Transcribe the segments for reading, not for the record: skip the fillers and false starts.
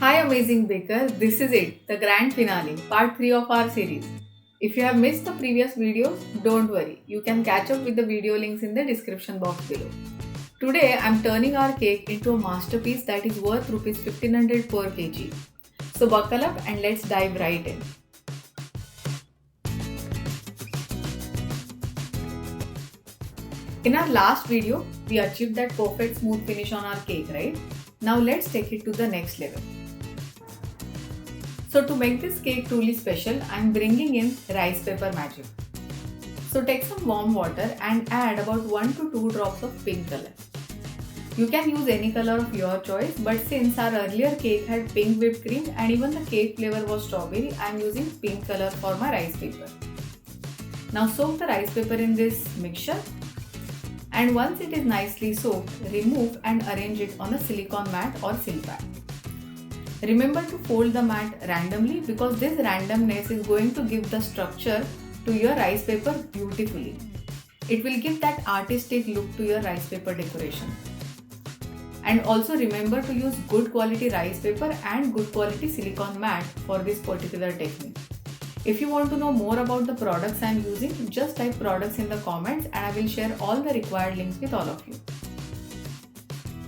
Hi, amazing baker. This is it, the grand finale, part 3 of our series. If you have missed the previous videos, don't worry. You can catch up with the video links in the description box below. Today, I'm turning our cake into a masterpiece that is worth rupees 1500 per kg. So buckle up and let's dive right in. In our last video, we achieved that perfect smooth finish on our cake, right? Now let's take it to the next level. So to make this cake truly special, I am bringing in rice paper magic. So take some warm water and add about 1 to 2 drops of pink color. You can use any color of your choice, but since our earlier cake had pink whipped cream and even the cake flavor was strawberry, I am using pink color for my rice paper. Now soak the rice paper in this mixture, and once it is nicely soaked, remove and arrange it on a silicone mat or silpad. Remember to fold the mat randomly because this randomness is going to give the structure to your rice paper beautifully. It will give that artistic look to your rice paper decoration. And also remember to use good quality rice paper and good quality silicone mat for this particular technique. If you want to know more about the products I am using, just type products in the comments and I will share all the required links with all of you.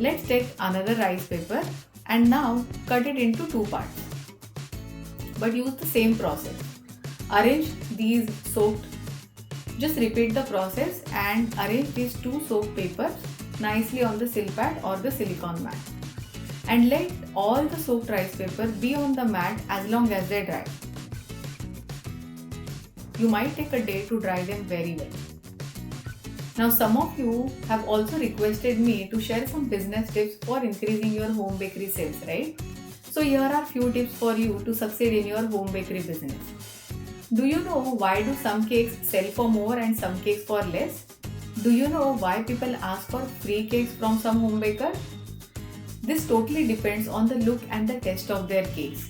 Let's take another rice paper and now cut it into two parts. But use the same process. Arrange these soaked. Just repeat the process and arrange these two soaked papers nicely on the silpad or the silicone mat. And let all the soaked rice paper be on the mat as long as they dry. You might take a day to dry them very well. Now some of you have also requested me to share some business tips for increasing your home bakery sales, right? So here are few tips for you to succeed in your home bakery business. Do you know why do some cakes sell for more and some cakes for less? Do you know why people ask for free cakes from some home bakers? This totally depends on the look and the taste of their cakes.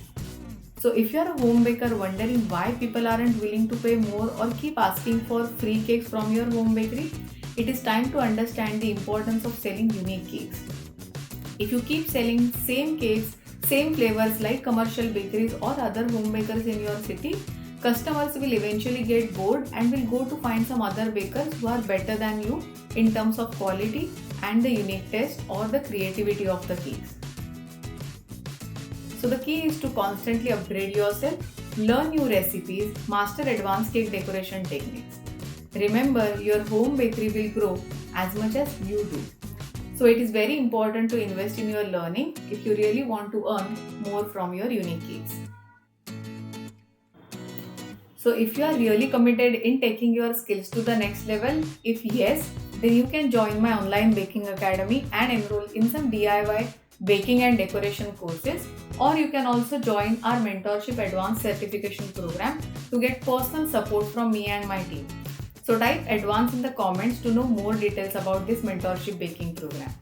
So if you are a home baker wondering why people aren't willing to pay more or keep asking for free cakes from your home bakery, it is time to understand the importance of selling unique cakes. If you keep selling same cakes, same flavors like commercial bakeries or other home bakers in your city, customers will eventually get bored and will go to find some other bakers who are better than you in terms of quality and the unique taste or the creativity of the cakes. So the key is to constantly upgrade yourself, learn new recipes, master advanced cake decoration techniques. Remember, your home bakery will grow as much as you do. So it is very important to invest in your learning if you really want to earn more from your unique cakes. So if you are really committed in taking your skills to the next level, if yes, then you can join my online baking academy and enroll in some DIY baking and decoration courses, or you can also join our mentorship advanced certification program to get personal support from me and my team. So type advanced in the comments to know more details about this mentorship baking program.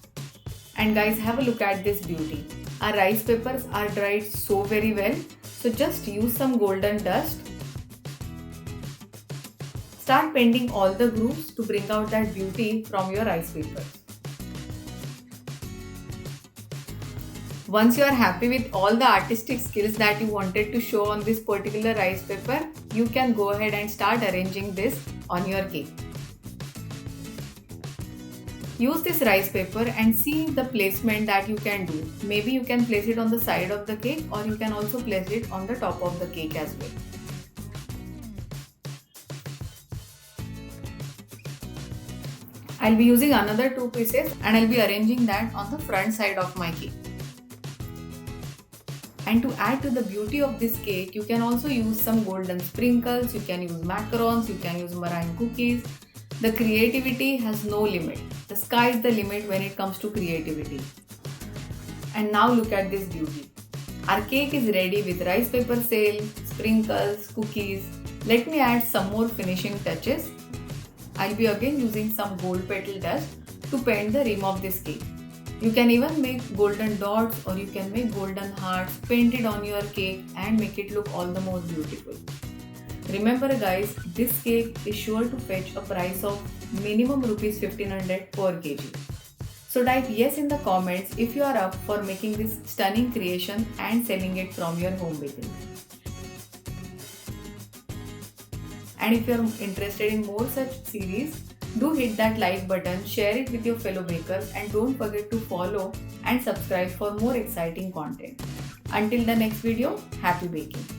And guys, have a look at this beauty. Our rice papers are dried so very well. So just use some golden dust. Start painting all the grooves to bring out that beauty from your rice papers. Once you are happy with all the artistic skills that you wanted to show on this particular rice paper, you can go ahead and start arranging this on your cake. Use this rice paper and see the placement that you can do. Maybe you can place it on the side of the cake or you can also place it on the top of the cake as well. I'll be using another two pieces and I'll be arranging that on the front side of my cake. And to add to the beauty of this cake, you can also use some golden sprinkles, you can use macarons, you can use meringue cookies. The creativity has no limit. The sky is the limit when it comes to creativity. And now look at this beauty. Our cake is ready with rice paper sail, sprinkles, cookies. Let me add some more finishing touches. I'll be again using some gold petal dust to paint the rim of this cake. You can even make golden dots or you can make golden hearts, paint it on your cake and make it look all the more beautiful. Remember guys, this cake is sure to fetch a price of minimum rupees 1500 per kg. So type yes in the comments if you are up for making this stunning creation and selling it from your home bakery. And if you are interested in more such series, do hit that like button, share it with your fellow bakers, and don't forget to follow and subscribe for more exciting content. Until the next video, happy baking!